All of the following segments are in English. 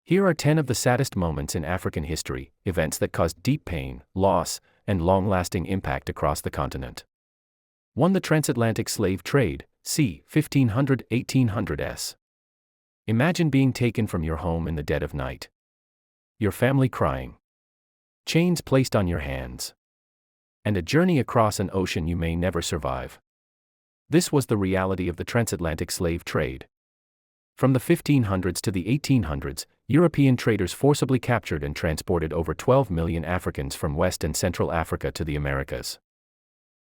Here are 10 of the saddest moments in African history, events that caused deep pain, loss, and long-lasting impact across the continent. 1. The transatlantic slave trade, c. 1500–1800s. Imagine being taken from your home in the dead of night. Your family crying. Chains placed on your hands. And a journey across an ocean you may never survive. This was the reality of the transatlantic slave trade. From the 1500s to the 1800s, European traders forcibly captured and transported over 12 million Africans from West and Central Africa to the Americas.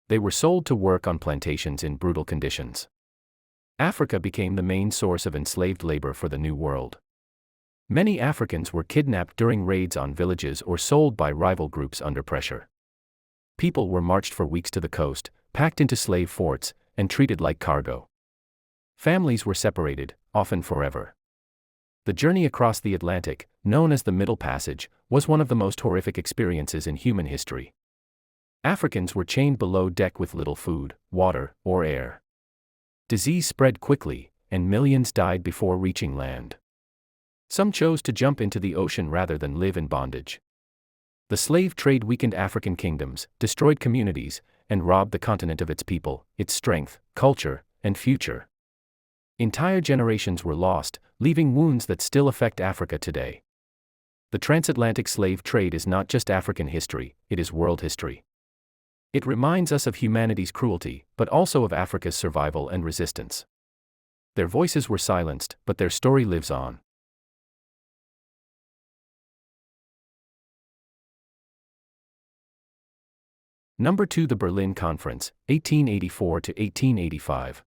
They were sold to work on plantations in brutal conditions. Africa became the main source of enslaved labor for the New World. Many Africans were kidnapped during raids on villages or sold by rival groups under pressure. People were marched for weeks to the coast, packed into slave forts, and treated like cargo. Families were separated, often forever. The journey across the Atlantic, known as the Middle Passage, was one of the most horrific experiences in human history. Africans were chained below deck with little food, water, or air. Disease spread quickly, and millions died before reaching land. Some chose to jump into the ocean rather than live in bondage. The slave trade weakened African kingdoms, destroyed communities, and robbed the continent of its people, its strength, culture, and future. Entire generations were lost, leaving wounds that still affect Africa today. The transatlantic slave trade is not just African history, it is world history. It reminds us of humanity's cruelty, but also of Africa's survival and resistance. Their voices were silenced, but their story lives on. Number 2. The Berlin Conference, 1884–1885.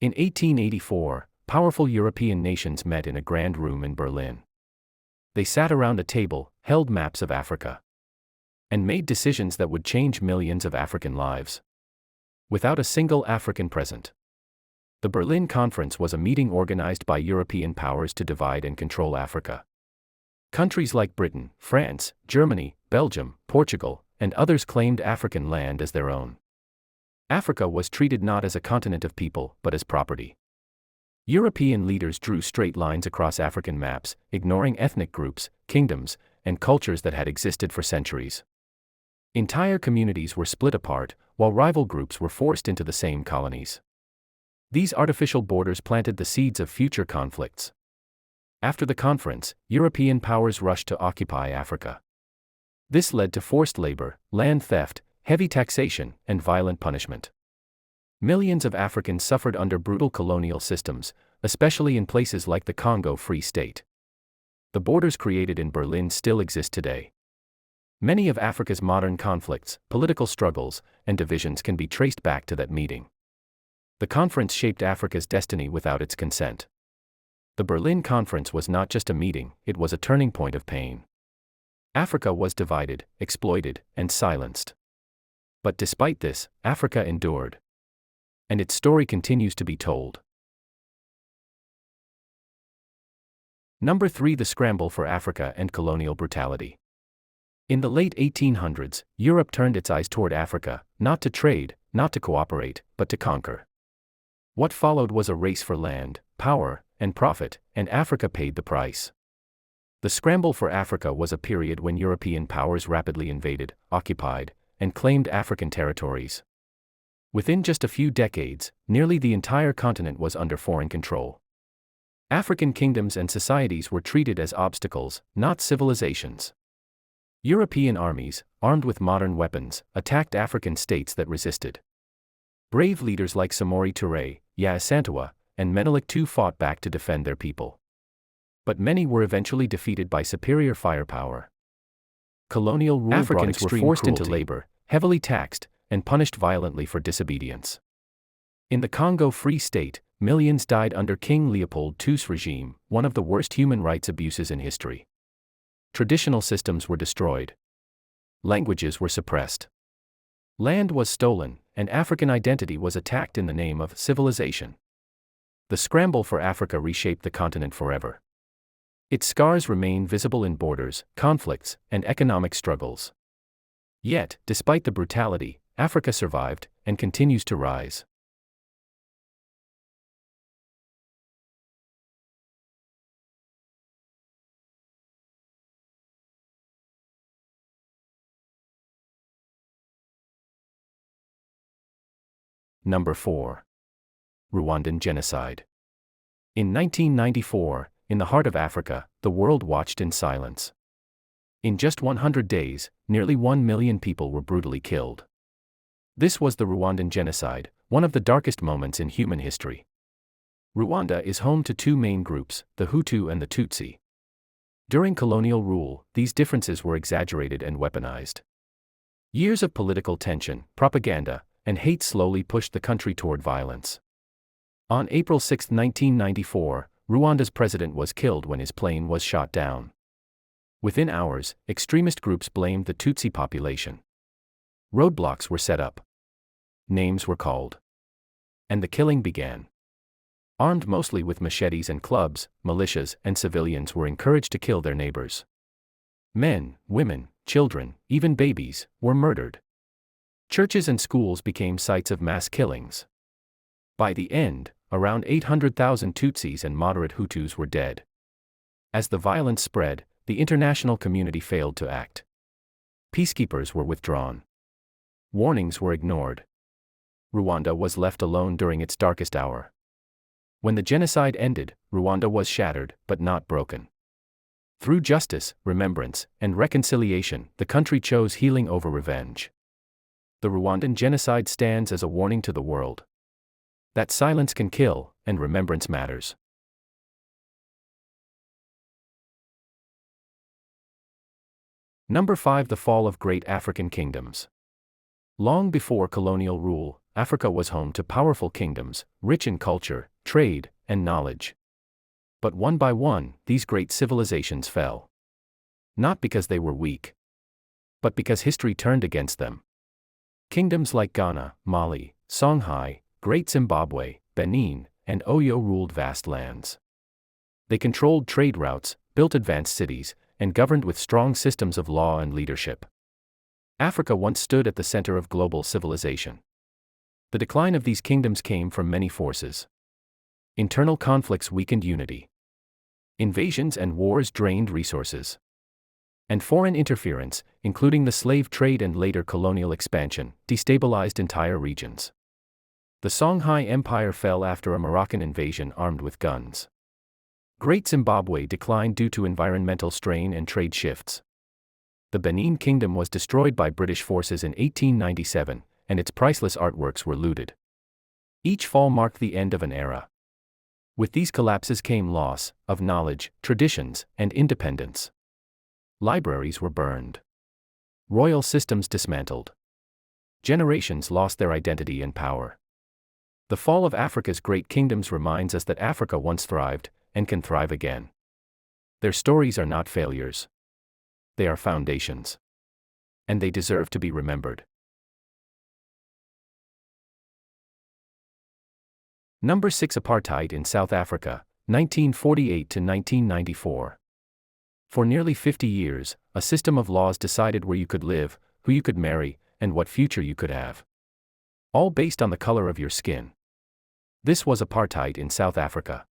In 1884, powerful European nations met in a grand room in Berlin. They sat around a table, held maps of Africa, and made decisions that would change millions of African lives. Without a single African present. The Berlin Conference was a meeting organized by European powers to divide and control Africa. Countries like Britain, France, Germany, Belgium, Portugal, and others claimed African land as their own. Africa was treated not as a continent of people, but as property. European leaders drew straight lines across African maps, ignoring ethnic groups, kingdoms, and cultures that had existed for centuries. Entire communities were split apart, while rival groups were forced into the same colonies. These artificial borders planted the seeds of future conflicts. After the conference, European powers rushed to occupy Africa. This led to forced labor, land theft, heavy taxation, and violent punishment. Millions of Africans suffered under brutal colonial systems, especially in places like the Congo Free State. The borders created in Berlin still exist today. Many of Africa's modern conflicts, political struggles, and divisions can be traced back to that meeting. The conference shaped Africa's destiny without its consent. The Berlin Conference was not just a meeting, it was a turning point of pain. Africa was divided, exploited, and silenced. But despite this, Africa endured. And its story continues to be told. Number 3. The scramble for Africa and colonial brutality. In the late 1800s, Europe turned its eyes toward Africa, not to trade, not to cooperate, but to conquer. What followed was a race for land, power, and profit, and Africa paid the price. The scramble for Africa was a period when European powers rapidly invaded, occupied, and claimed African territories. Within just a few decades, nearly the entire continent was under foreign control. African kingdoms and societies were treated as obstacles, not civilizations. European armies, armed with modern weapons, attacked African states that resisted. Brave leaders like Samori Touré, Yasantua, and Menelik II fought back to defend their people. But many were eventually defeated by superior firepower. Colonial rule Africans were forced into labor, heavily taxed, and punished violently for disobedience. In the Congo Free State, millions died under King Leopold II's regime, one of the worst human rights abuses in history. Traditional systems were destroyed. Languages were suppressed. Land was stolen, and African identity was attacked in the name of civilization. The scramble for Africa reshaped the continent forever. Its scars remain visible in borders, conflicts, and economic struggles. Yet, despite the brutality, Africa survived and continues to rise. Number 4. Rwandan Genocide. In 1994, in the heart of Africa, the world watched in silence. In just 100 days, nearly 1 million people were brutally killed. This was the Rwandan Genocide, one of the darkest moments in human history. Rwanda is home to two main groups, the Hutu and the Tutsi. During colonial rule, these differences were exaggerated and weaponized. Years of political tension, propaganda, and hate slowly pushed the country toward violence. On April 6, 1994, Rwanda's president was killed when his plane was shot down. Within hours, extremist groups blamed the Tutsi population. Roadblocks were set up. Names were called. And the killing began. Armed mostly with machetes and clubs, militias and civilians were encouraged to kill their neighbors. Men, women, children, even babies, were murdered. Churches and schools became sites of mass killings. By the end, around 800,000 Tutsis and moderate Hutus were dead. As the violence spread, the international community failed to act. Peacekeepers were withdrawn. Warnings were ignored. Rwanda was left alone during its darkest hour. When the genocide ended, Rwanda was shattered, but not broken. Through justice, remembrance, and reconciliation, the country chose healing over revenge. The Rwandan genocide stands as a warning to the world that silence can kill, and remembrance matters. Number 5. The fall of great African kingdoms. Long before colonial rule, Africa was home to powerful kingdoms, rich in culture, trade, and knowledge. But one by one, these great civilizations fell. Not because they were weak, but because history turned against them. Kingdoms like Ghana, Mali, Songhai, Great Zimbabwe, Benin, and Oyo ruled vast lands. They controlled trade routes, built advanced cities, and governed with strong systems of law and leadership. Africa once stood at the center of global civilization. The decline of these kingdoms came from many forces. Internal conflicts weakened unity. Invasions and wars drained resources. And foreign interference, including the slave trade and later colonial expansion, destabilized entire regions. The Songhai Empire fell after a Moroccan invasion armed with guns. Great Zimbabwe declined due to environmental strain and trade shifts. The Benin Kingdom was destroyed by British forces in 1897, and its priceless artworks were looted. Each fall marked the end of an era. With these collapses came loss of knowledge, traditions, and independence. Libraries were burned. Royal systems dismantled. Generations lost their identity and power. The fall of Africa's great kingdoms reminds us that Africa once thrived, and can thrive again. Their stories are not failures. They are foundations. And they deserve to be remembered. Number 6. Apartheid in South Africa, 1948 to 1994. For nearly 50 years, a system of laws decided where you could live, who you could marry, and what future you could have. All based on the color of your skin. This was apartheid in South Africa.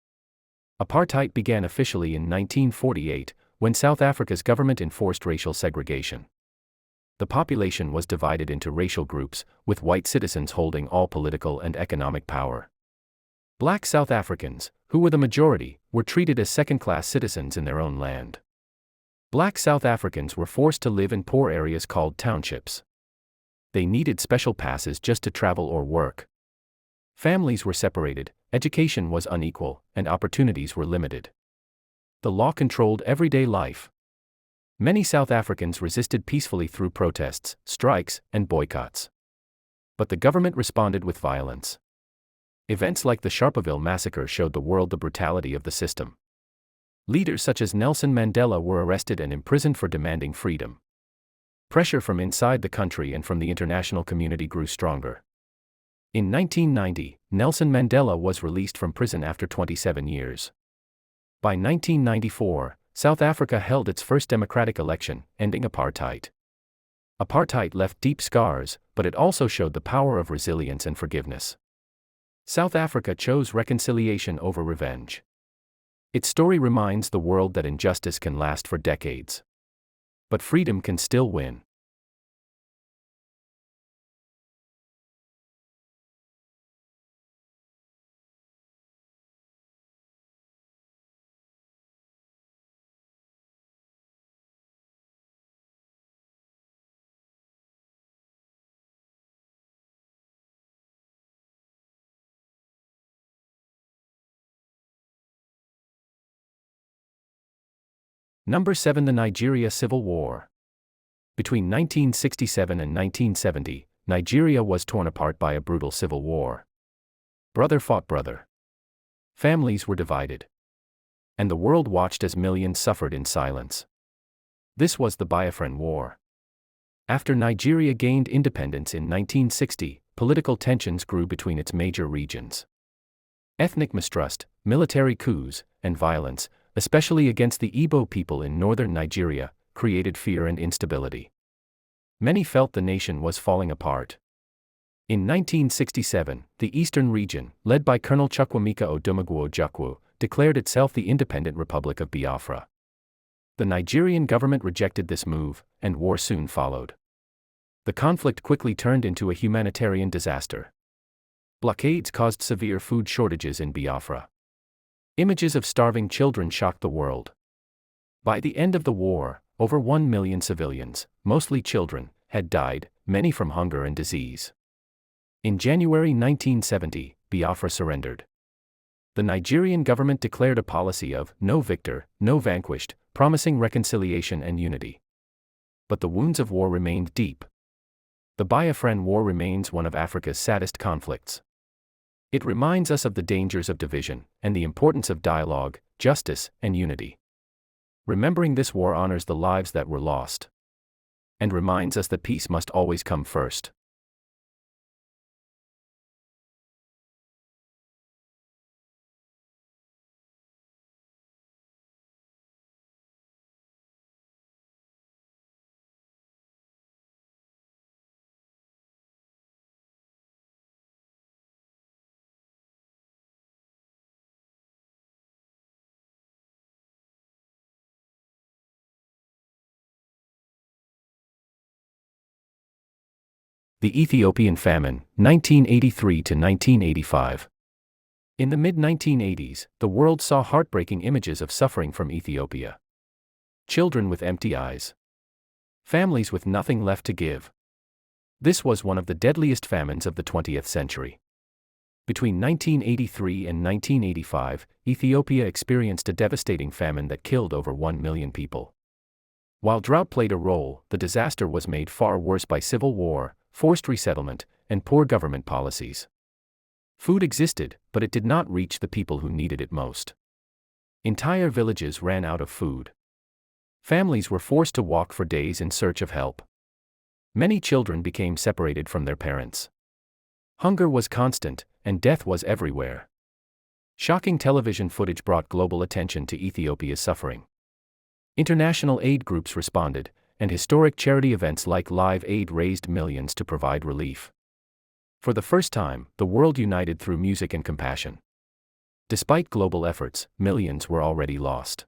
Apartheid began officially in 1948, when South Africa's government enforced racial segregation. The population was divided into racial groups, with white citizens holding all political and economic power. Black South Africans, who were the majority, were treated as second-class citizens in their own land. Black South Africans were forced to live in poor areas called townships. They needed special passes just to travel or work. Families were separated, education was unequal, and opportunities were limited. The law controlled everyday life. Many South Africans resisted peacefully through protests, strikes, and boycotts. But the government responded with violence. Events like the Sharpeville massacre showed the world the brutality of the system. Leaders such as Nelson Mandela were arrested and imprisoned for demanding freedom. Pressure from inside the country and from the international community grew stronger. In 1990, Nelson Mandela was released from prison after 27 years. By 1994, South Africa held its first democratic election, ending apartheid. Apartheid left deep scars, but it also showed the power of resilience and forgiveness. South Africa chose reconciliation over revenge. Its story reminds the world that injustice can last for decades. But freedom can still win. Number 7. The Nigeria Civil War. Between 1967 and 1970, Nigeria was torn apart by a brutal civil war. Brother fought brother. Families were divided. And the world watched as millions suffered in silence. This was the Biafran War. After Nigeria gained independence in 1960, political tensions grew between its major regions. Ethnic mistrust, military coups, and violence, especially against the Igbo people in northern Nigeria, created fear and instability. Many felt the nation was falling apart. In 1967, the Eastern region, led by Colonel Chukwuemeka Odumegwu Ojukwu, declared itself the Independent Republic of Biafra. The Nigerian government rejected this move, and war soon followed. The conflict quickly turned into a humanitarian disaster. Blockades caused severe food shortages in Biafra. Images of starving children shocked the world. By the end of the war, over 1 million civilians, mostly children, had died, many from hunger and disease. In January 1970, Biafra surrendered. The Nigerian government declared a policy of no victor, no vanquished, promising reconciliation and unity. But the wounds of war remained deep. The Biafran War remains one of Africa's saddest conflicts. It reminds us of the dangers of division, and the importance of dialogue, justice, and unity. Remembering this war honors the lives that were lost. And reminds us that peace must always come first. The Ethiopian Famine, 1983 to 1985. In the mid-1980s, the world saw heartbreaking images of suffering from Ethiopia. Children with empty eyes. Families with nothing left to give. This was one of the deadliest famines of the 20th century. Between 1983 and 1985, Ethiopia experienced a devastating famine that killed over 1 million people. While drought played a role, the disaster was made far worse by civil war, forced resettlement, and poor government policies. Food existed, but it did not reach the people who needed it most. Entire villages ran out of food. Families were forced to walk for days in search of help. Many children became separated from their parents. Hunger was constant, and death was everywhere. Shocking television footage brought global attention to Ethiopia's suffering. International aid groups responded, and historic charity events like Live Aid raised millions to provide relief. For the first time, the world united through music and compassion. Despite global efforts, millions were already lost.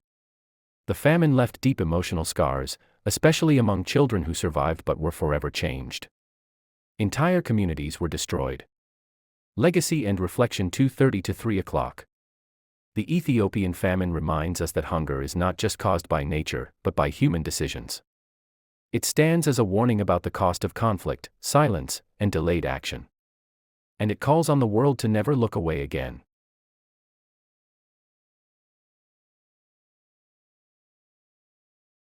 The famine left deep emotional scars, especially among children who survived but were forever changed. Entire communities were destroyed. Legacy and Reflection 2:30 to 3 o'clock. The Ethiopian famine reminds us that hunger is not just caused by nature, but by human decisions. It stands as a warning about the cost of conflict, silence, and delayed action. And it calls on the world to never look away again.